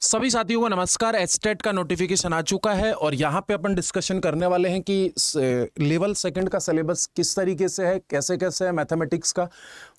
सभी साथियों को नमस्कार। एचटेट का नोटिफिकेशन आ चुका है और यहाँ पे अपन डिस्कशन करने वाले हैं कि लेवल सेकंड का सिलेबस किस तरीके से है, कैसे कैसे है मैथमेटिक्स का।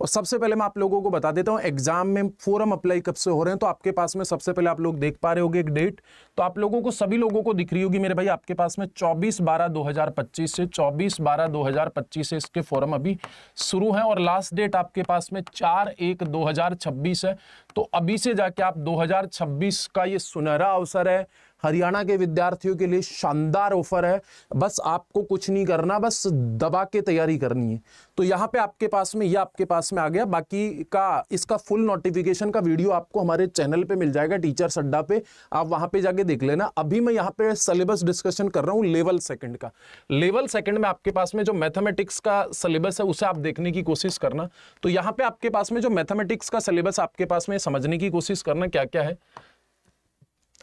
और सबसे पहले मैं आप लोगों को बता देता हूँ एग्जाम में फॉर्म अप्लाई कब से हो रहे हैं। तो आपके पास में सबसे पहले आप लोग देख पा रहे होंगे एक डेट, तो आप लोगों को सभी लोगों को दिख रही होगी मेरे भाई। आपके पास में 24/12/2025 से 24/12/2025 से इसके फॉर्म अभी शुरू हैं और लास्ट डेट आपके पास में 4/1/2026 है। तो अभी से जाके आप 2026 का ये सुनहरा अवसर है, हरियाणा के विद्यार्थियों के लिए शानदार ऑफर है। बस आपको कुछ नहीं करना, बस दबा के तैयारी करनी है। तो यहाँ पे आपके पास में ये आपके पास में आ गया। बाकी का इसका फुल नोटिफिकेशन का वीडियो आपको हमारे चैनल पे मिल जाएगा, टीचर्स अड्डा पे, आप वहां पे जाके देख लेना। अभी मैं यहाँ पे सिलेबस डिस्कशन कर रहा हूँ लेवल सेकंड का। लेवल सेकंड में आपके पास में जो मैथमेटिक्स का सिलेबस है उसे आप देखने की कोशिश करना। तो यहाँ पे आपके पास में जो मैथमेटिक्स का सिलेबस आपके पास में समझने की कोशिश करना क्या क्या है।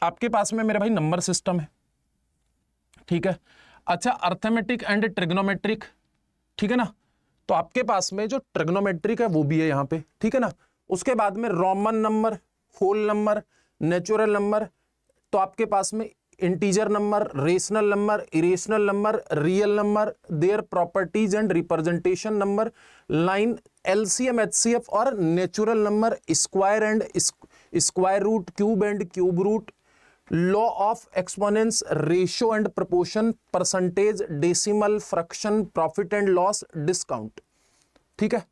आपके पास में मेरे भाई नंबर सिस्टम है, ठीक है। अच्छा, अर्थमेटिक एंड ट्रिग्नोमेट्रिक, ठीक है ना। तो आपके पास में जो ट्रिग्नोमेट्रिक है वो भी है यहाँ पे, ठीक है ना। उसके बाद में Roman number, whole number, natural number, तो आपके पास में integer number, rational number, irrational number, real number, their properties and representation number, line, LCM, HCF और natural number, square and square root, cube and cube root, law of exponents, ratio and proportion, percentage, decimal, fraction, profit and loss, discount, ठीक है।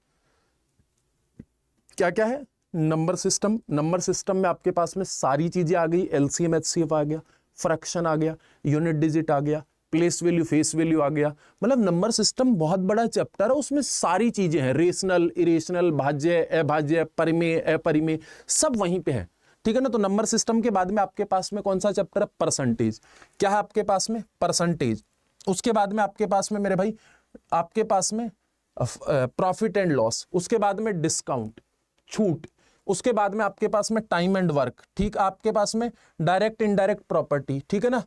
क्या क्या है number system. Number system में आपके पास में सारी चीजें आ गई, एलसीएम एचसीएफ आ गया, फ्रैक्शन आ गया, यूनिट डिजिट आ गया, प्लेस वैल्यू फेस वैल्यू आ गया। मतलब नंबर सिस्टम बहुत बड़ा चैप्टर है, उसमें सारी चीजें हैं, रेशनल, इरेशनल, भाज्य, अभाज्य, परिमेय, अपरिमेय, सब वहीं पे है, ठीक है ना। तो नंबर सिस्टम के बाद में आपके पास में कौन सा चैप्टर है, परसेंटेज। क्या है आपके पास में, परसेंटेज। उसके बाद में आपके पास में मेरे भाई आपके पास में प्रॉफिट एंड लॉस। उसके बाद में डिस्काउंट, छूट। उसके बाद में आपके पास में टाइम एंड वर्क, ठीक। आपके पास में डायरेक्ट इनडायरेक्ट प्रॉपर्टी, ठीक है ना।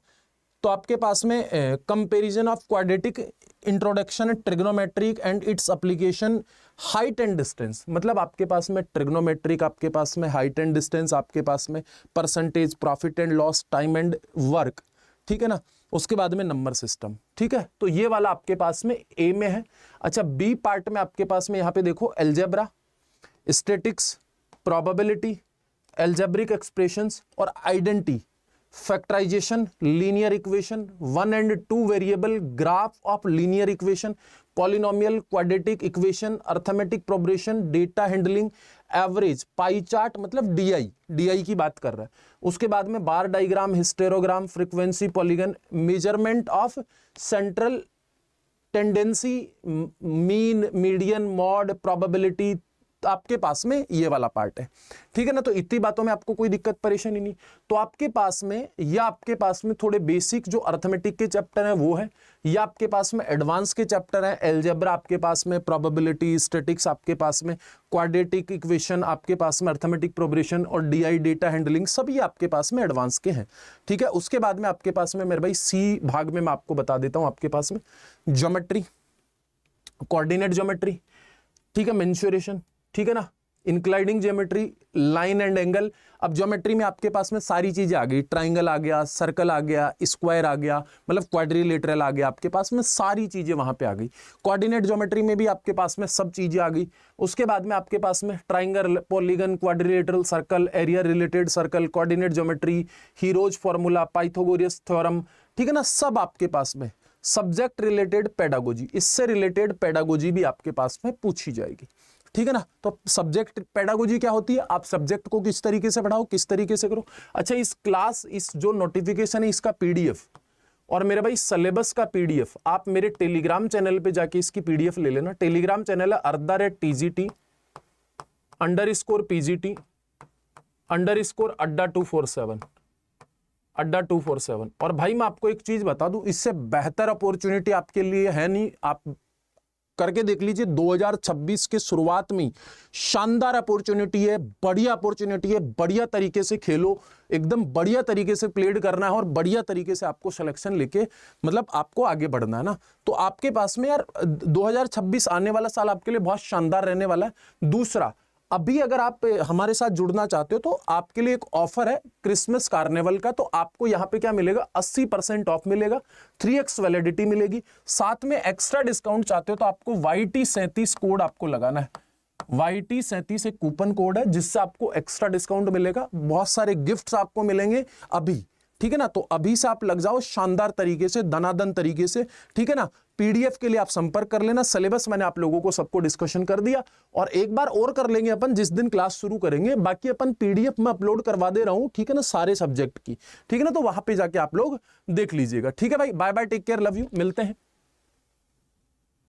तो आपके पास में comparison of quadratic, introduction trigonometric and its application, height and distance. मतलब आपके पास में ट्रिग्नोमेट्रिक, आपके पास में हाइट एंड डिस्टेंस, आपके पास में percentage, profit and loss, time and work, ठीक है ना। उसके बाद में नंबर सिस्टम, ठीक है। तो ये वाला आपके पास में ए में है। अच्छा, बी पार्ट में आपके पास में यहाँ पे देखो algebra, statics, probability, algebraic expressions और identity, factorisation, linear equation, 1 and 2 variable, graph of linear equation, polynomial, quadratic equation, arithmetic progression, data handling, average, pie chart, मतलब डीआई की बात कर रहा है। उसके बाद में bar diagram, histogram, frequency, polygon, measurement of central tendency, mean, median, mode, probability, आपके पास में ये वाला पार्ट है, ठीक है ना। तो इतनी बातों में आपको कोई दिक्कत परेशानी नहीं। तो आपके पास में या आपके पास में थोड़े बेसिक जो अर्थमेटिक के चैप्टर हैं वो है, या आपके पास में एडवांस के चैप्टर हैं, अलजेब्रा आपके पास में, प्रोबेबिलिटी, स्टैटिक्स आपके पास में, क्वाड्रेटिक इक्वेशन आपके पास में, अर्थमेटिक प्रोग्रेशन और डीआई, डेटा हैंडलिंग, सभी आपके पास में एडवांस के हैं, ठीक है। उसके बाद में आपके पास में मेरे भाई सी भाग में मैं आपको बता देता हूं, आपके पास में ज्योमेट्री, कोऑर्डिनेट ज्योमेट्री, ठीक है, मेंसुरेशन, ठीक है ना, इंक्लाइडिंग ज्योमेट्री, लाइन एंड एंगल। अब ज्योमेट्री में आपके पास में सारी चीजें आ गई, ट्राइंगल आ गया, सर्कल आ गया, स्क्वायर आ गया, मतलब क्वाड्रिलेटरल आ गया, आपके पास में सारी चीजें वहां पे आ गई। कोऑर्डिनेट ज्योमेट्री में भी आपके पास में सब चीजें आ गई। उसके बाद में आपके पास में triangle, polygon, quadrilateral, circle, area related circle, coordinate geometry, heroes formula, Pythagoras theorem, ठीक है ना, सब आपके पास में। सब्जेक्ट रिलेटेड पेडागोजी, इससे रिलेटेड पेडागोजी भी आपके पास में पूछी जाएगी, ठीक है ना। तो सब्जेक्ट पेडागोजी क्या होती है, आप सब्जेक्ट को किस तरीके से पढ़ाओ, किस तरीके से करो। अच्छा, इस क्लास, इस जो नोटिफिकेशन है इसका पीडीएफ और मेरे भाई सिलेबस का पीडीएफ आप मेरे टेलीग्राम चैनल पे जाके इसकी पीडीएफ ले लेना। टेलीग्राम चैनल है @TGT_PGT_Adda247 Adda247। और भाई मैं आपको एक चीज बता दूं, इससे बेहतर अपॉर्चुनिटी आपके लिए है नहीं। आप करके देख लीजिए, 2026 के शुरुआत में शानदार अपॉर्चुनिटी है, बढ़िया अपॉर्चुनिटी है। बढ़िया तरीके से खेलो, एकदम बढ़िया तरीके से प्लेड करना है और बढ़िया तरीके से आपको सिलेक्शन लेके मतलब आपको आगे बढ़ना है ना। तो आपके पास में यार 2026 आने वाला साल आपके लिए बहुत शानदार रहने वाला है। दूसरा, अभी अगर आप हमारे साथ जुड़ना चाहते हो तो आपके लिए एक ऑफर है क्रिसमस कार्निवल का, तो आपको यहाँ पे क्या मिलेगा, 80% ऑफ मिलेगा, 3x वैलिडिटी मिलेगी, साथ में एक्स्ट्रा डिस्काउंट चाहते हो तो आपको YT37 कोड आपको लगाना है। YT37 एक कूपन कोड है जिससे आपको एक्स्ट्रा डिस्काउंट मिलेगा, बहुत सारे गिफ्ट्स आपको मिलेंगे अभी, ठीक है ना। तो अभी से आप लग जाओ शानदार तरीके से, दनादन तरीके से, ठीक है ना। पीडीएफ के लिए आप संपर्क कर लेना, सिलेबस मैंने आप लोगों को सबको डिस्कशन कर दिया, और एक बार और कर लेंगे अपन जिस दिन क्लास शुरू करेंगे, बाकी अपन पीडीएफ में अपलोड करवा दे रहा हूं, ठीक है ना, सारे सब्जेक्ट की, ठीक है ना। तो वहां पे जाके आप लोग देख लीजिएगा, ठीक है भाई। Bye bye, take care, love you, मिलते हैं।